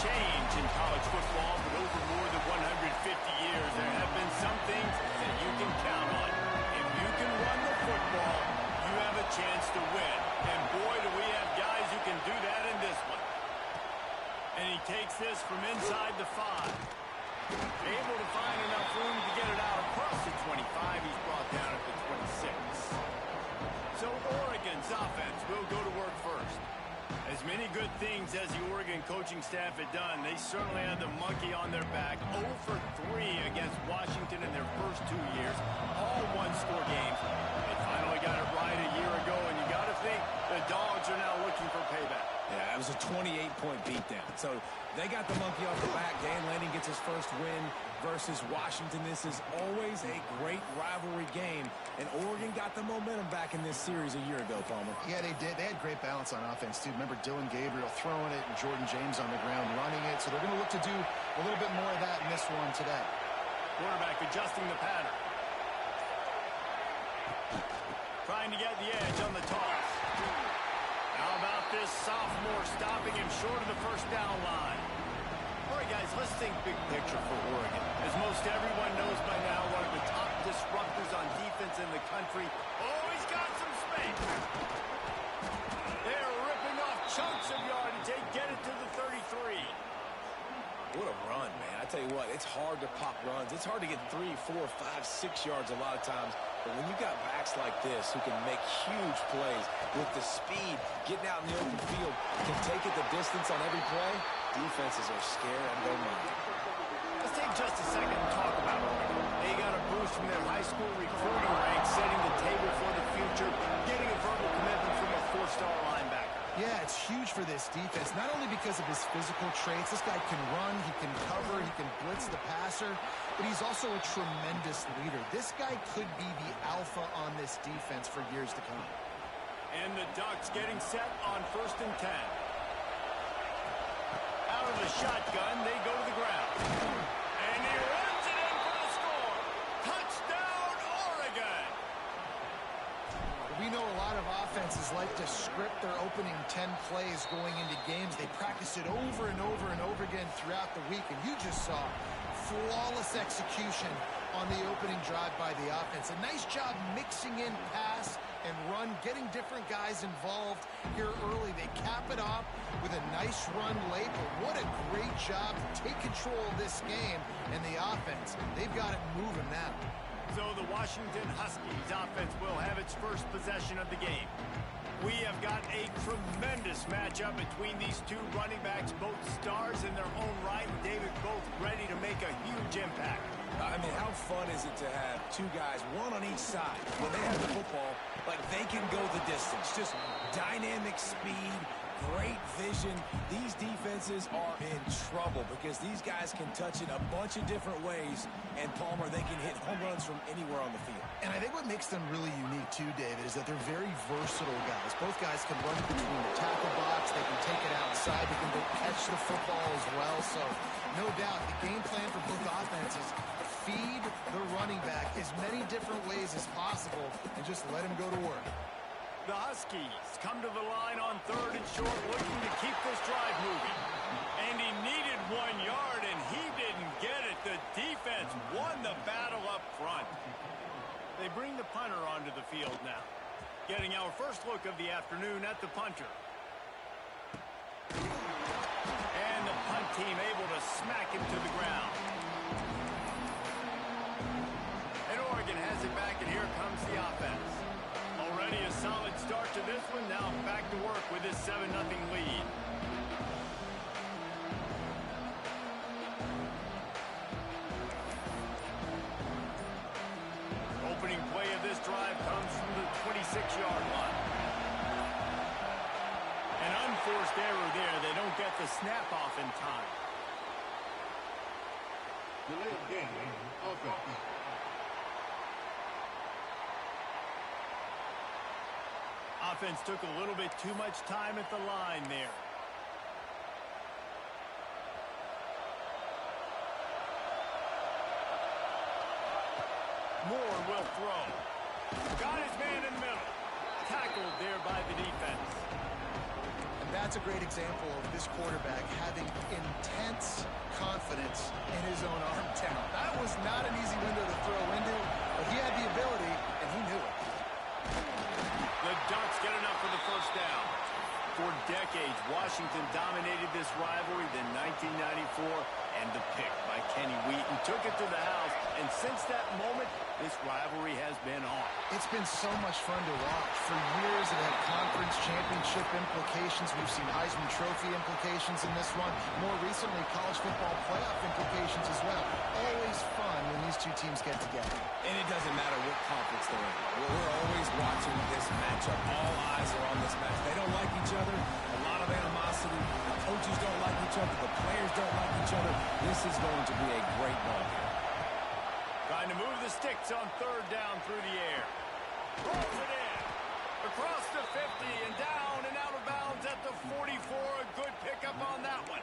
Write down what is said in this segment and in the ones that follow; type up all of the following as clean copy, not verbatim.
change in college football, but over more than 150 years, there have been some things that you can count on. If you can run the football, you have a chance to win. And boy, do we have guys who can do that in this one. And he takes this from inside the 5. Able to find enough room to get it out across the 25. He's brought down at the 26. So Oregon's offense will go to work first. As many good things as the Oregon coaching staff had done, they certainly had the monkey on their back. 0 for 3 against Washington in their first 2 years. All one-score games. They finally got it right a year ago, and you got to think the Dogs are now looking for payback. Yeah, it was a 28-point beatdown. So they got the monkey off the back. Dan Lanning gets his first win versus Washington. This is always a great rivalry game, and Oregon got the momentum back in this series a year ago, Palmer. Yeah, they did. They had great balance on offense, too. Remember Dylan Gabriel throwing it and Jordan James on the ground running it. So they're going to look to do a little bit more of that in this one today. Quarterback adjusting the pattern. Trying to get the edge on the toss. How about this sophomore stopping him short of the first down line? All right, guys, let's think big picture for Oregon. As most everyone knows by now, one of the top disruptors on defense in the country. Oh, he's got some space. They're ripping off chunks of yardage. They get it to the 33. What a run, man. I tell you what, it's hard to pop runs. It's hard to get 3, 4, 5, 6 yards a lot of times. But when you got backs like this who can make huge plays with the speed, getting out in the open field, can take it the distance on every play, defenses are scared and don't mind. Let's take just a second and talk about Oregon. They got a boost from their high school recruiting ranks, setting the table for the future, getting a verbal commitment from a 4-star linebacker. Yeah, it's huge for this defense, not only because of his physical traits. This guy can run, he can cover, he can blitz the passer, but he's also a tremendous leader. This guy could be the alpha on this defense for years to come. And the Ducks getting set on 1st and 10. Out of the shotgun, they go to the ground. And he runs it in for the score. Touchdown, Oregon! We know a lot of offenses like to script their opening 10 plays going into games. They practice it over and over and over again throughout the week, and you just saw flawless execution on the opening drive by the offense. A nice job mixing in pass and run, getting different guys involved here early. They cap it off with a nice run late, but what a great job to take control of this game and the offense. They've got it moving now. So the Washington Huskies offense will have its first possession of the game. We have got a tremendous matchup between these two running backs, both stars in their own right. David, both ready to make a huge impact. I mean, how fun is it to have two guys, one on each side, when they have the football, like they can go the distance. Just dynamic speed, great vision. These defenses are in trouble because these guys can touch it a bunch of different ways, and Palmer, they can hit home runs from anywhere on the field. And I think what makes them really unique, too, David, is that they're very versatile guys. Both guys can run between the tackle box. They can take it outside. They can go catch the football as well. So, no doubt, the game plan for both offenses, feed the running back as many different ways as possible and just let him go to work. The Huskies come to the line on 3rd and short, looking to keep this drive moving. And he needed 1 yard, and he didn't get it. The defense won the battle up front. They bring the punter onto the field now. Getting our first look of the afternoon at the punter. And the punt team able to smack him to the ground. And Oregon has it back, and here comes the offense. Already a solid start to this one. Now back to work with this 7-0 lead. Opening play of this drive comes from the 26-yard line. An unforced error there. They don't get the snap off in time. Delay of game, offense. Offense took a little bit too much time at the line there. Moore will throw. Got his man in the middle. tackled there by the defense. And that's a great example of this quarterback having intense confidence in his own arm talent. That was not an easy window to throw into, but he had the ability, and he knew it. The Ducks get enough for the first down. For decades, Washington dominated this rivalry. Then 1994, and the pick by Kenny Wheaton took it to the house. And since that moment, this rivalry has been on. It's been so much fun to watch. For years, it had conference championship implications. We've seen Heisman Trophy implications in this one. More recently, college football playoff implications as well. Always fun when these two teams get together. And it doesn't matter what conference they're in. We're always watching this matchup. All eyes are on this match. They don't like each other. A lot of animosity. The coaches don't like each other. The players don't like each other. This is going to be a great ball game. Trying to move the sticks on third down through the air. Rolls it in. Across the 50 and down and out of bounds at the 44. A good pickup on that one.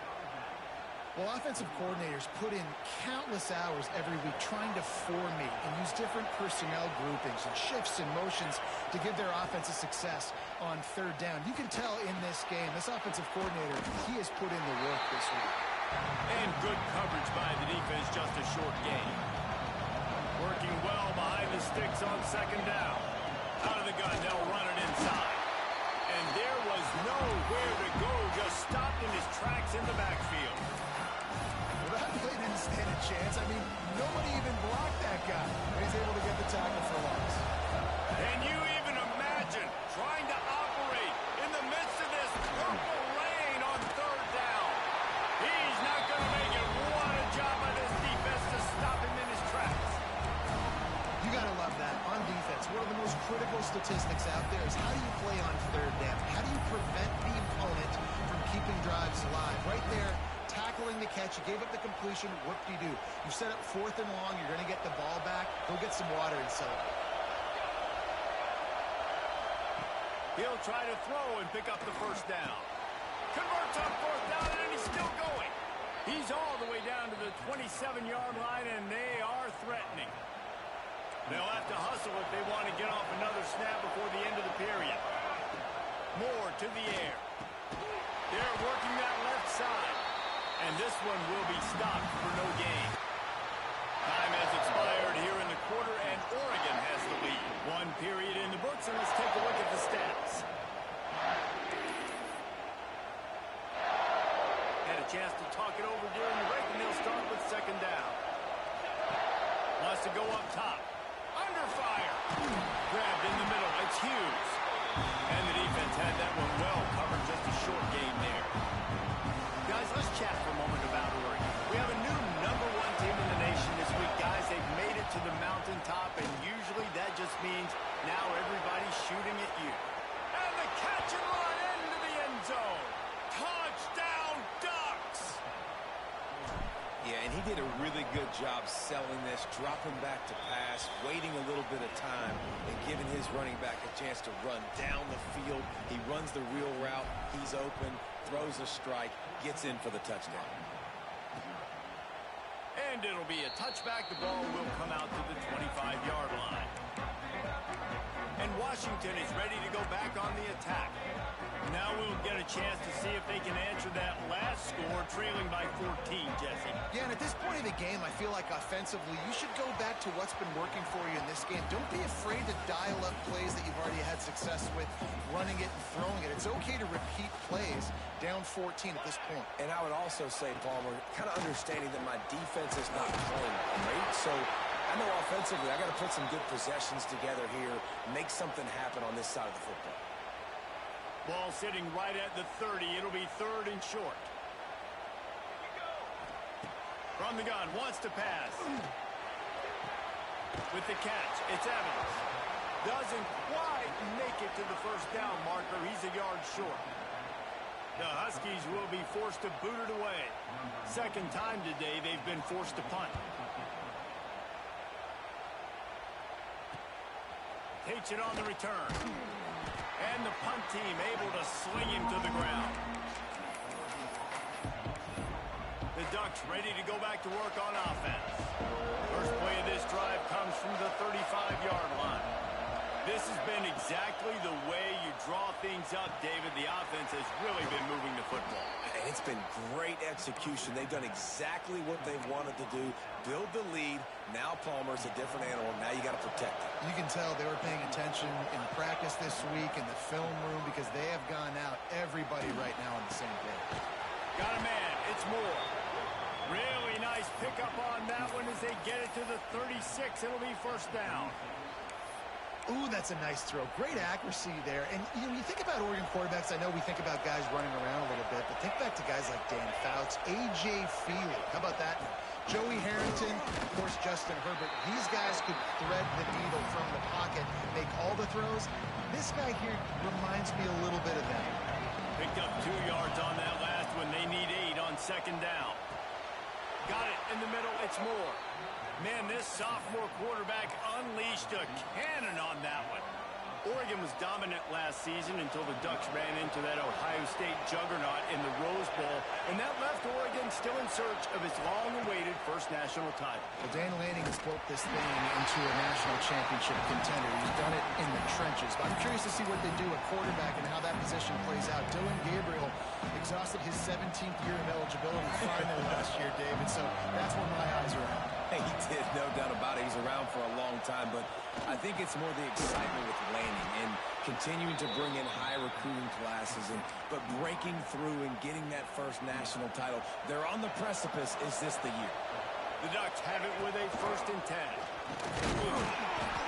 Well, offensive coordinators put in countless hours every week trying to formate and use different personnel groupings and shifts and motions to give their offense a success on third down. You can tell in this game, this offensive coordinator, he has put in the work this week. And good coverage by the defense, just a short gain. Working well behind the sticks on second down. Out of the gun, they'll run it inside. And there was nowhere to go, just stopped in his tracks in the backfield. Well, that play didn't stand a chance. I mean, nobody even blocked that guy. He's able to get the tackle for loss. Can you even imagine trying to operate in the midst of this purple rain on third down? He's not going to make it. What a job by this defense to stop him in his tracks. You got to love that. On defense, one of the most critical statistics out there is how do you play on third down? How do you prevent the opponent from keeping drives alive? Right there, tackling the catch. You gave up the completion. What do you do? You set up fourth and long. You're going to get the ball back. Go get some water and celebrate. He'll try to throw and pick up the first down. Converts on fourth down, and he's still going. He's all the way down to the 27-yard line, and they are threatening. They'll have to hustle if they want to get off another snap before the end of the period. Moore to the air. They're working that left side. And this one will be stopped for no gain. Time has expired here in the quarter, and Oregon has the lead. One period in the books, and let's take a look at the stats. Had a chance to talk it over during the break, and they'll start with second down. Wants to go up top. Under fire. Grabbed in the middle. It's Hughes. And the defense had that one well covered. Just a short gain there. Guys, let's chat for a moment about Oregon. We have a new #1 team in the nation this week. Guys, they've made it to the mountaintop, and usually that just means now everybody's shooting at you. And the catch and run into the end zone. Touchdown, Ducks! Yeah, and he did a really good job selling this, dropping back to pass, waiting a little bit of time, and giving his running back a chance to run down the field. He runs the real route. He's open, throws a strike, gets in for the touchdown. And it'll be a touchback. The ball will come out to the 25-yard line. And Washington is ready to go back on the attack. Now we'll get a chance to see if they can answer that last score, trailing by 14, Jesse. Yeah, and at this point of the game, I feel like offensively, you should go back to what's been working for you in this game. Don't be afraid to dial up plays that you've already had success with, running it and throwing it. It's okay to repeat plays down 14 at this point. And I would also say, Palmer, kind of understanding that my defense is not playing great, so I know offensively I got to put some good possessions together here, make something happen on this side of the football. Ball sitting right at the 30. It'll be third and short. From the gun, wants to pass. With the catch, it's Evans. Doesn't quite make it to the first down marker. He's a yard short. The Huskies will be forced to boot it away. Second time today they've been forced to punt. Takes it on the return. And the punt team able to sling him to the ground. The Ducks ready to go back to work on offense. First play of this drive comes from the 35-yard line. This has been exactly the way you draw things up, David. The offense has really been moving the football. And it's been great execution. They've done exactly what they wanted to do. Build the lead. Now Palmer's a different animal. Now you got to protect it. You can tell they were paying attention in practice this week in the film room because they have gone out, everybody right now on the same page. Got a man. It's Moore. Really nice pickup on that one as they get it to the 36. It'll be first down. Ooh, that's a nice throw. Great accuracy there. And you think about Oregon quarterbacks, I know we think about guys running around a little bit, but think back to guys like Dan Fouts, A.J. Feely. How about that? Joey Harrington, of course, Justin Herbert. These guys could thread the needle from the pocket, make all the throws. This guy here reminds me a little bit of them. Picked up 2 yards on that last one. They need 8 on second down. Got it in the middle. It's Moore. Man, this sophomore quarterback unleashed a cannon on that one. Oregon was dominant last season until the Ducks ran into that Ohio State juggernaut in the Rose Bowl, and that left Oregon still in search of its long-awaited first national title. Well, Dan Lanning has built this thing into a national championship contender. He's done it in the trenches. But I'm curious to see what they do at quarterback and how that position plays out. Dylan Gabriel exhausted his 17th year of eligibility finally last year, David, so that's where my eyes are at. He did, no doubt about it. He's around for a long time, but I think it's more the excitement with Lanning and continuing to bring in high recruiting classes, but breaking through and getting that first national title. They're on the precipice. Is this the year? The Ducks have it with a 1st and 10.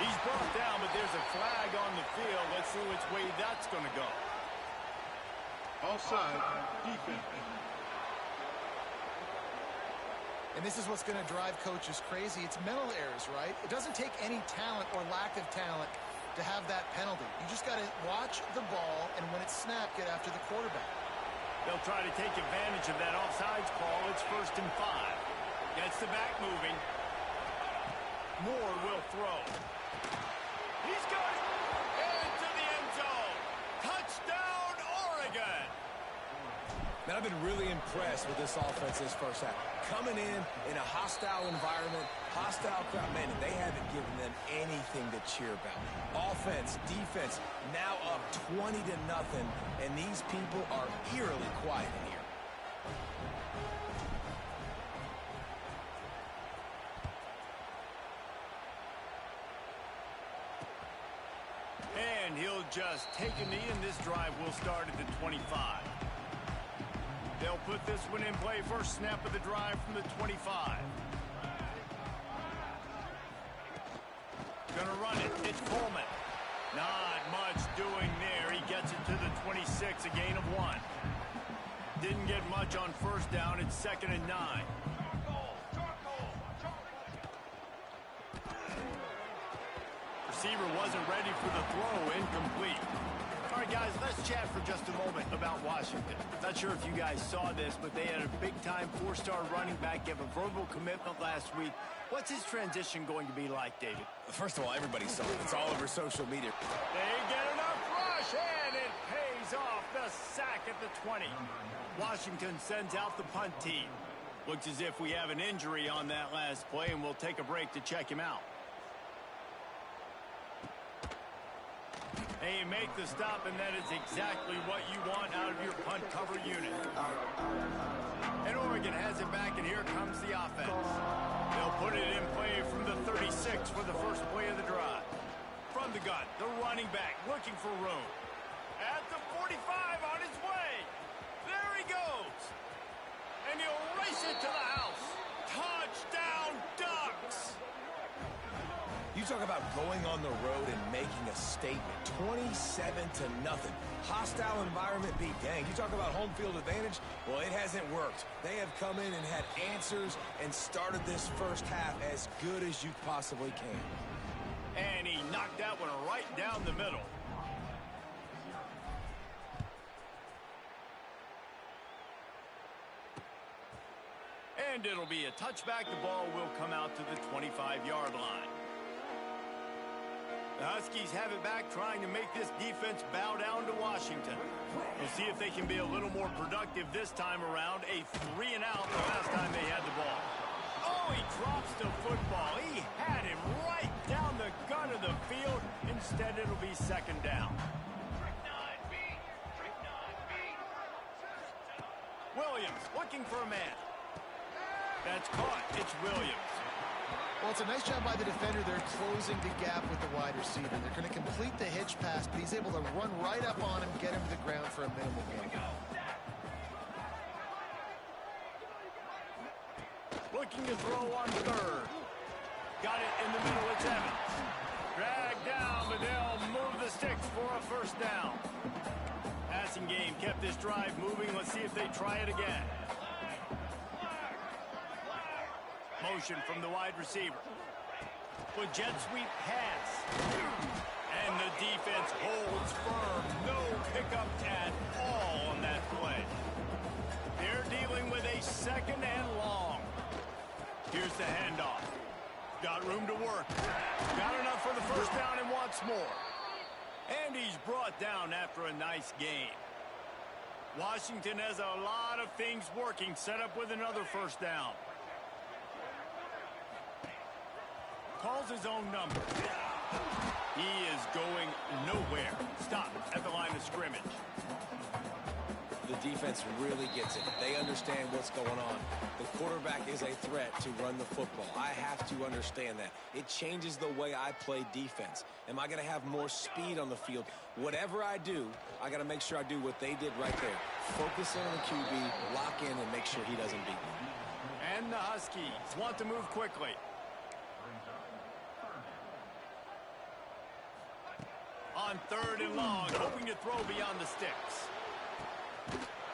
He's brought down, but there's a flag on the field. Let's see which way that's going to go. Offside, defense. And this is what's going to drive coaches crazy. It's mental errors, right? It doesn't take any talent or lack of talent to have that penalty. You just got to watch the ball, and when it's snapped, get after the quarterback. They'll try to take advantage of that offsides call. It's 1st and 5. Gets the back moving. Moore will throw. He's got it. Into the end zone. Touchdown, Oregon. Man, I've been really impressed with this offense this first half. Coming in a hostile environment, hostile crowd, man, they haven't given them anything to cheer about. Offense, defense, now up 20-0, and these people are eerily quiet in here. And he'll just take a knee, and this drive will start at the 25. They'll put this one in play. First snap of the drive from the 25. Gonna run it. It's Coleman. Not much doing there. He gets it to the 26, a gain of 1. Didn't get much on first down. It's 2nd and 9. Receiver wasn't ready for the throw. Incomplete. All right, guys, let's chat for just a moment about Washington. Not sure if you guys saw this, but they had a big-time 4-star running back give a verbal commitment last week. What's his transition going to be like, David? First of all, everybody saw it. It's all over social media. They get enough rush, and it pays off. The sack at the 20. Washington sends out the punt team. Looks as if we have an injury on that last play, and we'll take a break to check him out. And you make the stop, and that is exactly what you want out of your punt cover unit. And Oregon has it back, and here comes the offense. They'll put it in play from the 36 for the first play of the drive. From the gun, the running back looking for room. At the 45 on his way. There he goes. And he'll race it to the house. Touchdown, Ducks. You talk about going on the road and making a statement. 27-0. Hostile environment beat. Dang, you talk about home field advantage? Well, it hasn't worked. They have come in and had answers and started this first half as good as you possibly can. And he knocked that one right down the middle. And it'll be a touchback. The ball will come out to the 25-yard line. The Huskies have it back, trying to make this defense bow down to Washington. We'll see if they can be a little more productive this time around. A 3-and-out the last time they had the ball. Oh, he drops the football. He had him right down the gut of the field, and Instead, it'll be second down. Williams looking for a man. That's caught. It's Williams. Well, it's a nice job by the defender. They're closing the gap with the wide receiver. They're going to complete the hitch pass, but he's able to run right up on him, get him to the ground for a minimal gain. Looking to throw on third. Got it in the middle. It's Evans. Dragged down, but they'll move the sticks for a first down. Passing game kept this drive moving. Let's see if they try it again. Motion from the wide receiver. With jet sweep pass. And the defense holds firm. No pickup at all on that play. They're dealing with a second and long. Here's the handoff. Got room to work. Got enough for the first down and wants more. And he's brought down after a nice gain. Washington has a lot of things working. Set up with another first down. Calls his own number. He is going nowhere. Stop at the line of scrimmage. The defense really gets it. They understand what's going on. The quarterback is a threat to run the football. I have to understand that. It changes the way I play defense. Am I going to have more speed on the field? Whatever I do, I got to make sure I do what they did right there. Focus in on the QB, lock in, and make sure he doesn't beat me. And the Huskies want to move quickly. On third and long, hoping to throw beyond the sticks.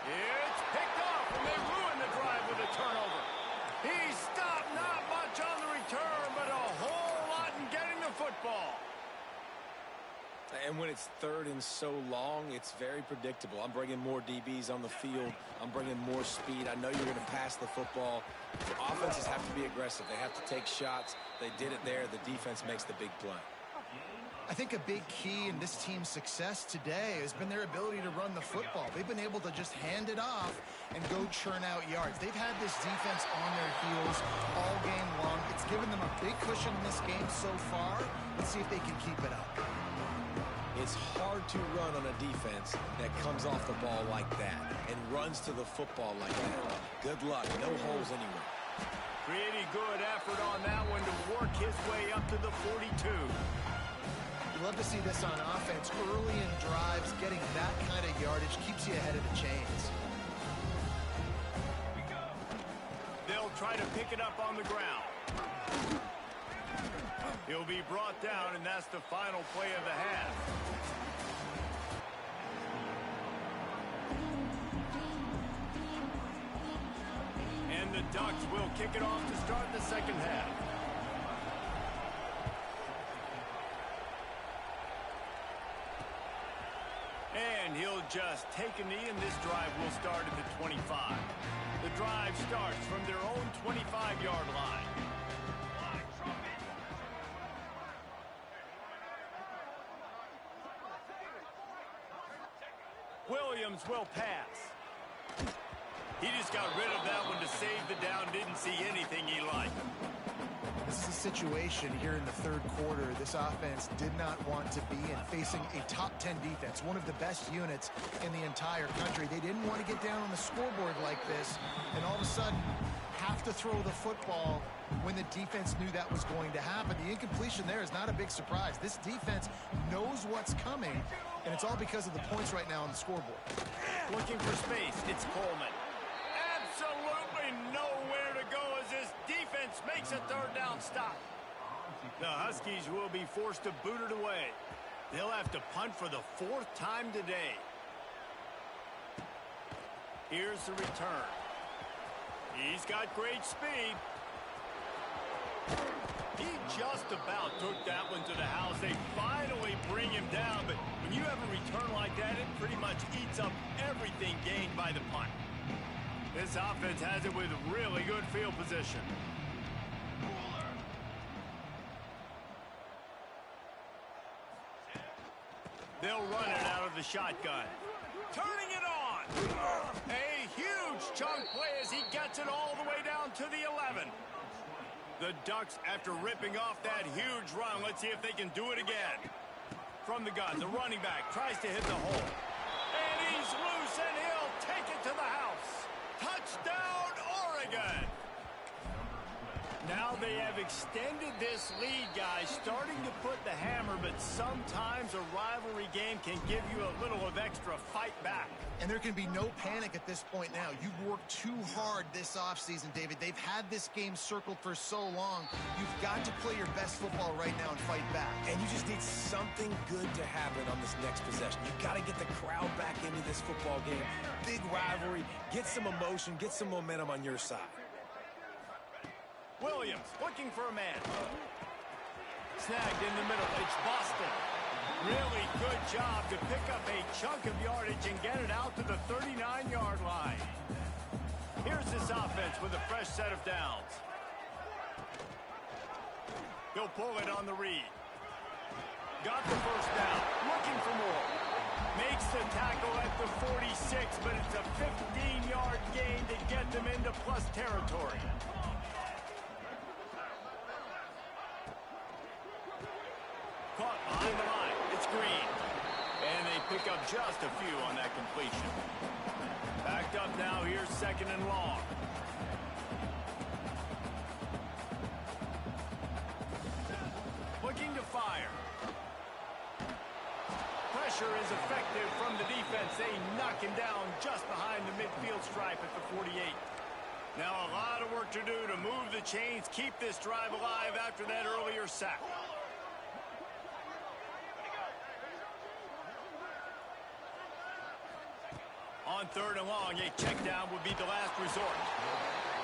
It's picked off, and they ruin the drive with a turnover. He stopped, not much on the return, but a whole lot in getting the football. And when it's third and so long, it's very predictable. I'm bringing more DBs on the field. I'm bringing more speed. I know you're going to pass the football. The offenses have to be aggressive. They have to take shots. They did it there. The defense makes the big play. I think a big key in this team's success today has been their ability to run the football. They've been able to just hand it off and go churn out yards. They've had this defense on their heels all game long. It's given them a big cushion in this game so far. Let's see if they can keep it up. It's hard to run on a defense that comes off the ball like that and runs to the football like that. Good luck. No holes anywhere. Pretty good effort on that one to work his way up to the 42. You love to see this on offense. Early in drives, getting that kind of yardage keeps you ahead of the chains. They'll try to pick it up on the ground. He'll be brought down, and that's the final play of the half. And the Ducks will kick it off to start the second half. And he'll just take a knee, and this drive will start at the 25. The drive starts from their own 25-yard line. Williams will pass. He just got rid of that one to save the down. Didn't see anything he liked. This is a situation here in the third quarter this offense did not want to be in, facing a top 10 defense, one of the best units in the entire country. They didn't want to get down on the scoreboard like this and all of a sudden have to throw the football when the defense knew that was going to happen. The incompletion there is not a big surprise. This defense knows what's coming, and it's all because of the points right now on the scoreboard. Looking for space, it's Coleman. Absolutely nowhere to go as this defense makes a third down stop. The Huskies will be forced to boot it away. They'll have to punt for the fourth time today. Here's the return. He's got great speed. He just about took that one to the house. They finally bring him down, but when you have a return like that, it pretty much eats up everything gained by the punt. This offense has it with really good field position. They'll run it out of the shotgun. Turning it on. A huge chunk play as he gets it all the way down to the 11. The Ducks, after ripping off that huge run, let's see if they can do it again. From the gun, the running back tries to hit the hole. And he's loose, and he'll take it to the house. Touchdown, Oregon! Now they have extended this lead, guys, starting to put the hammer, but sometimes a rivalry game can give you a little of extra fight back. And there can be no panic at this point now. You've worked too hard this offseason, David. They've had this game circled for so long. You've got to play your best football right now and fight back. And you just need something good to happen on this next possession. You got to get the crowd back into this football game. Big rivalry. Get some emotion. Get some momentum on your side. Williams looking for a man. Snagged in the middle. It's Boston. Really good job to pick up a chunk of yardage and get it out to the 39-yard line. Here's this offense with a fresh set of downs. He'll pull it on the read. Got the first down. Looking for more. Makes the tackle at the 46, but it's a 15-yard gain to get them into plus territory. Caught behind the line. It's Green. And they pick up just a few on that completion. Backed up now. Here's 2nd and long. Looking to fire. Pressure is effective from the defense. They knock him down just behind the midfield stripe at the 48. Now a lot of work to do to move the chains, keep this drive alive after that earlier sack. On 3rd and long, a check down would be the last resort.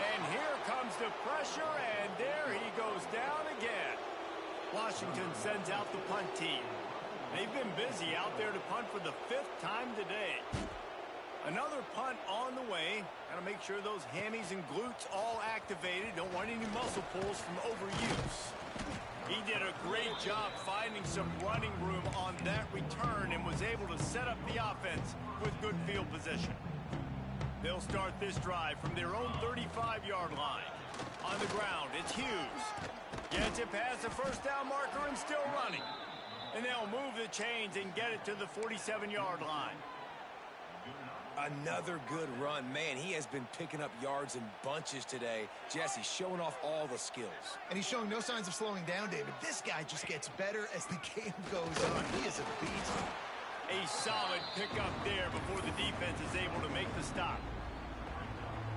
And here comes the pressure, and there he goes down again. Washington sends out the punt team. They've been busy out there to punt for the 5th time today. Another punt on the way. Got to make sure those hammies and glutes all activated. Don't want any muscle pulls from overuse. He did a great job finding some running room on that return and was able to set up the offense with good field position. They'll start this drive from their own 35-yard line. On the ground, it's Hughes. Gets it past the first down marker and still running. And they'll move the chains and get it to the 47-yard line. Another good run. Man, he has been picking up yards in bunches today. Jesse showing off all the skills. And he's showing no signs of slowing down, David. This guy just gets better as the game goes on. He is a beast. A solid pickup there before the defense is able to make the stop.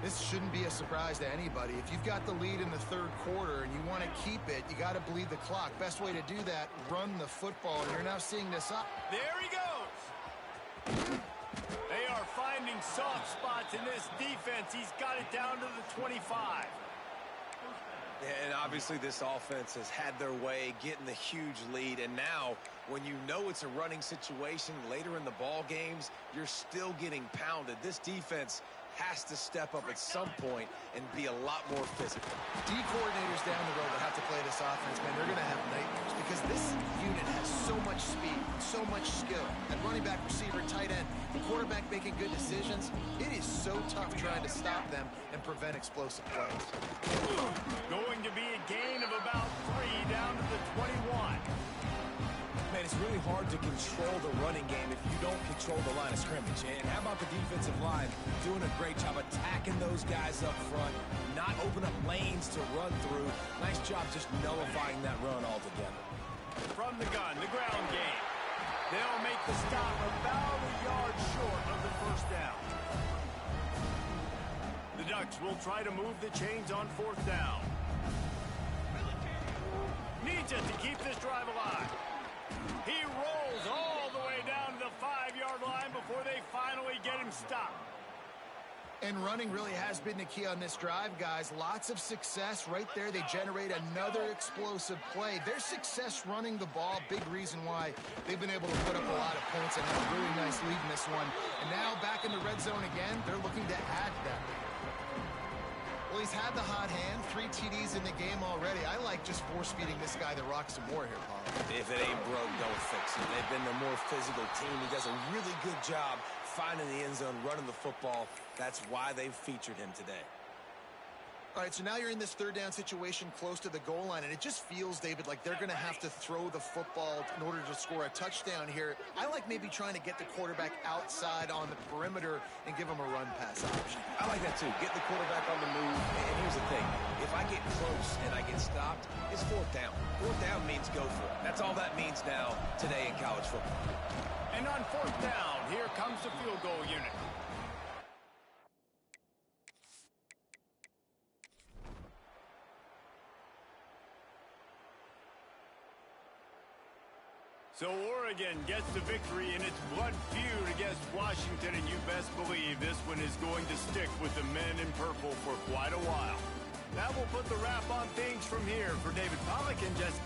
This shouldn't be a surprise to anybody. If you've got the lead in the 3rd quarter and you want to keep it, you got to bleed the clock. Best way to do that, run the football. And you're now seeing this up. There he goes. They are finding soft spots in this defense. He's got it down to the 25. And obviously this offense has had their way, getting the huge lead. And now, when you know it's a running situation later in the ball games, you're still getting pounded. This defense has to step up at some point and be a lot more physical. D coordinators down the road that have to play this offense, man, they're going to have nightmares because this unit has so much speed, so much skill. At running back, receiver, tight end, the quarterback making good decisions. It is so tough trying to stop them and prevent explosive plays. Going to be a gain of about 3 down to the 21. Man, it's really hard to control the running game if you don't control the line of scrimmage. And how about the defensive line doing a great job attacking those guys up front, not open up lanes to run through. Nice job just nullifying that run altogether. From the gun, the ground game. They'll make the stop about a yard short of the first down. The Ducks will try to move the chains on 4th down. Needs it to keep this drive alive. He rolls all the way down to the 5-yard line before they finally get him stopped. And running really has been the key on this drive, guys. Lots of success right there. They generate another explosive play. Their success running the ball, big reason why they've been able to put up a lot of points and have a really nice lead in this one. And now back in the red zone again, they're looking to add that lead. Well, he's had the hot hand, 3 TDs in the game already. I like just force-feeding this guy the rock some more here, Paul. If it ain't broke, don't fix it. They've been the more physical team. He does a really good job finding the end zone, running the football. That's why they've featured him today. All right, so now you're in this third down situation close to the goal line, and it just feels, David, like they're going to have to throw the football in order to score a touchdown here. I like maybe trying to get the quarterback outside on the perimeter and give him a run-pass option. I like that, too. Get the quarterback on the move. And here's the thing. If I get close and I get stopped, it's fourth down. Fourth down means go for it. That's all that means now today in college football. And on fourth down, here comes the field goal unit. So Oregon gets the victory in its blood feud against Washington, and you best believe this one is going to stick with the men in purple for quite a while. That will put the wrap on things from here. For David Pollack and Jesse